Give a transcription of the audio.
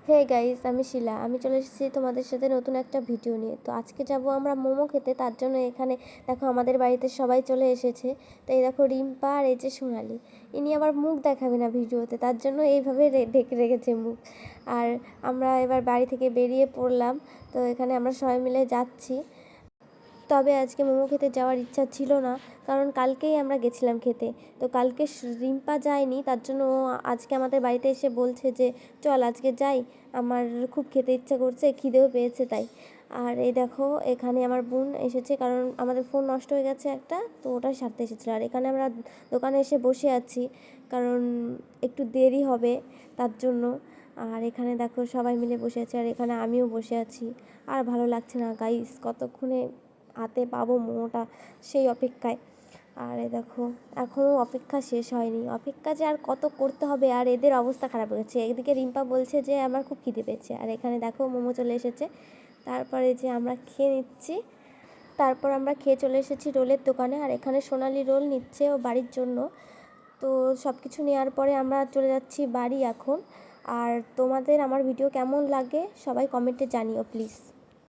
Hey guys, আমি শিলা। আমি চলে এসেছি তোমাদের সাথে নতুন একটা ভিডিও নিয়ে। তো আজকে যাব আমরা মোমো খেতে। তার জন্য এখানে দেখো আমাদের বাড়িতে সবাই চলে এসেছে। তো এই দেখো রিম্পা আর এই যে সোনালি। ইনি আবার মুখ দেখাবে না ভিডিওতে, তার জন্য এইভাবে ঢেকে রেখেছে মুখ। আর আমরা এবার বাড়ি থেকে বেরিয়ে পড়লাম। তো এখানে আমরা সবাই মিলে যাচ্ছি। তবে আজকে মোমো খেতে যাওয়ার ইচ্ছা ছিল না, কারণ কালকেই আমরা গেছিলাম খেতে। তো কালকে রিম্পা যায়নি, তার জন্য ও আজকে আমাদের বাড়িতে এসে বলছে যে চল আজকে যাই, আমার খুব খেতে ইচ্ছা করছে, খিদেও পেয়েছে তাই। আর এই দেখো এখানে আমার বোন এসেছে, কারণ আমাদের ফোন নষ্ট হয়ে গেছে একটা, তো ওটা সারতে এসেছিলো। আর এখানে আমরা দোকানে এসে বসে আছি, কারণ একটু দেরি হবে তার জন্য। আর এখানে দেখো সবাই মিলে বসে আছে, আর এখানে আমিও বসে আছি। আর ভালো লাগছে না গাইস, কতক্ষণে হাতে পাবো মোমোটা সেই অপেক্ষায়। আর দেখো এখনও অপেক্ষা শেষ হয়নি, অপেক্ষা যে আর কত করতে হবে। আর এদের অবস্থা খারাপ হয়েছে, একদিকে রিম্পা বলছে যে আমার খুব খিদে পেয়েছে, আর এখানে দেখো মোমো চলে এসেছে। তারপরে যে আমরা খেয়ে নিচ্ছি। তারপর আমরা খেয়ে চলে এসেছি রোলের দোকানে, আর এখানে সোনালি রোল নিচ্ছে ও বাড়ির জন্য। তো সব কিছু নেওয়ার পরে আমরা চলে যাচ্ছি বাড়ি এখন। আর তোমাদের আমার ভিডিও কেমন লাগে সবাই কমেন্টে জানিও প্লিজ।